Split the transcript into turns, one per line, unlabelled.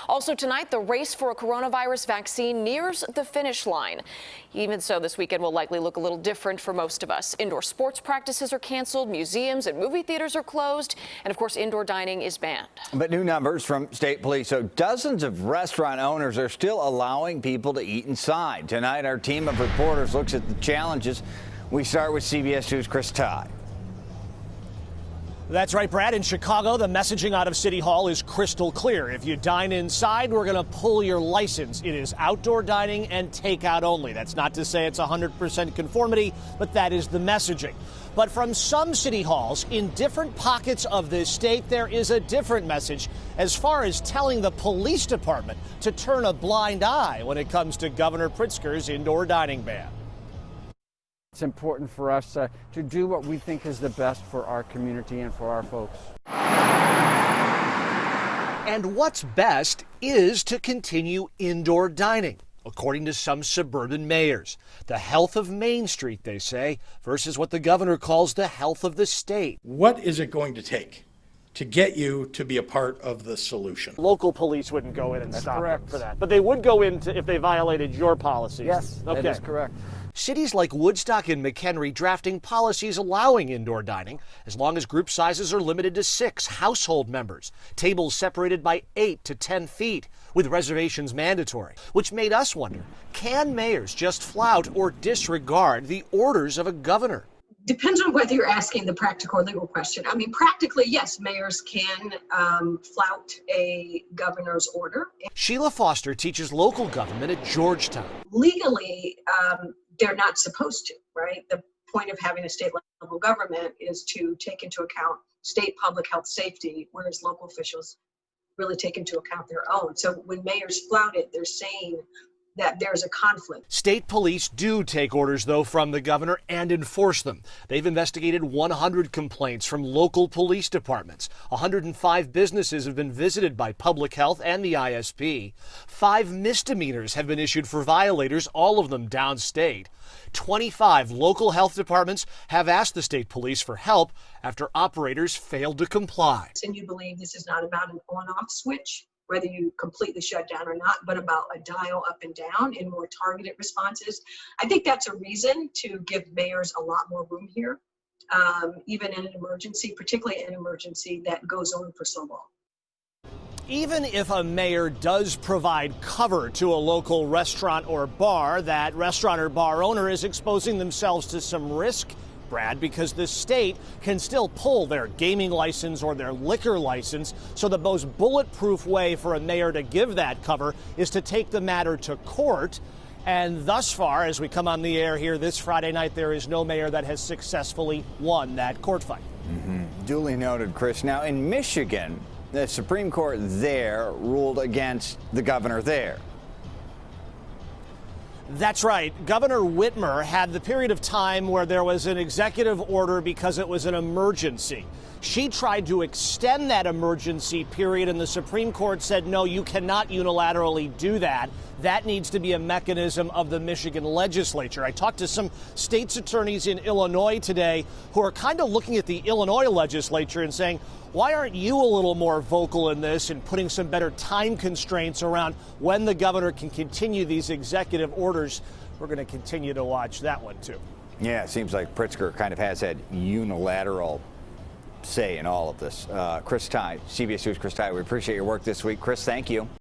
Also tonight, the race for a coronavirus vaccine nears the finish line. Even so, this weekend will likely look a little different for most of us. Indoor sports practices are canceled, museums and movie theaters are closed, and of course, indoor dining is banned.
But new numbers from state police. So dozens of restaurant owners are still allowing people to eat inside. Tonight, our team of reporters looks at the challenges. We start with CBS 2's Chris Ty.
That's right, Brad. In Chicago, the messaging out of City Hall is crystal clear. If you dine inside, we're going to pull your license. It is outdoor dining and takeout only. That's not to say it's 100% conformity, but that is the messaging. But from some city halls in different pockets of this state, there is a different message as far as telling the police department to turn a blind eye when it comes to Governor Pritzker's indoor dining ban.
It's important for us to do what we think is the best for our community and for our folks.
And what's best is to continue indoor dining, according to some suburban mayors. The health of Main Street, they say, versus what the governor calls the health of the state.
What is it going to take to get you to be a part of the solution?
Local police wouldn't go in and stop them for that. But they would go in if they violated your policies.
Yes,
okay.
that is correct.
Cities like Woodstock and McHenry drafting policies allowing indoor dining as long as group sizes are limited to 6 household members, tables separated by 8 to 10 feet, with reservations mandatory, which made us wonder, can mayors just flout or disregard the orders of a governor?
Depends on whether you're asking the practical or legal question. I mean, practically, yes, mayors can flout a governor's order.
Sheila Foster teaches local government at Georgetown.
Legally, they're not supposed to, right? The point of having a state level government is to take into account state public health safety, whereas local officials really take into account their own. So when mayors flout it, they're saying that there's a conflict.
State police do take orders, though, from the governor and enforce them. They've investigated 100 complaints from local police departments. 105 businesses have been visited by public health and the ISP. 5 misdemeanors have been issued for violators, all of them downstate. 25 local health departments have asked the state police for help after operators failed to comply.
And you believe this is not about an on-off switch, whether you completely shut down or not, but about a dial up and down and more targeted responses. I think that's a reason to give mayors a lot more room here, even in an emergency, particularly an emergency that goes on for so long.
Even if a mayor does provide cover to a local restaurant or bar, that restaurant or bar owner is exposing themselves to some risk, Brad, because the state can still pull their gaming license or their liquor license. So the most bulletproof way for a mayor to give that cover is to take the matter to court. And thus far, as we come on the air here this Friday night, there is no mayor that has successfully won that court fight.
Duly noted, Chris. Now, in Michigan, the Supreme Court there ruled against the governor there.
That's right. Governor Whitmer had the period of time where there was an executive order because it was an emergency. She tried to extend that emergency period, and the Supreme Court said, no, you cannot unilaterally do that. That needs to be a mechanism of the Michigan legislature. I talked to some state's attorneys in Illinois today who are kind of looking at the Illinois legislature and saying, why aren't you a little more vocal in this and putting some better time constraints around when the governor can continue these executive orders? We're going to continue to watch that one, too.
Yeah, it seems like Pritzker kind of has that unilateral say in all of this. Chris Ty, CBS 2's Chris Ty, we appreciate your work this week. Chris, thank you.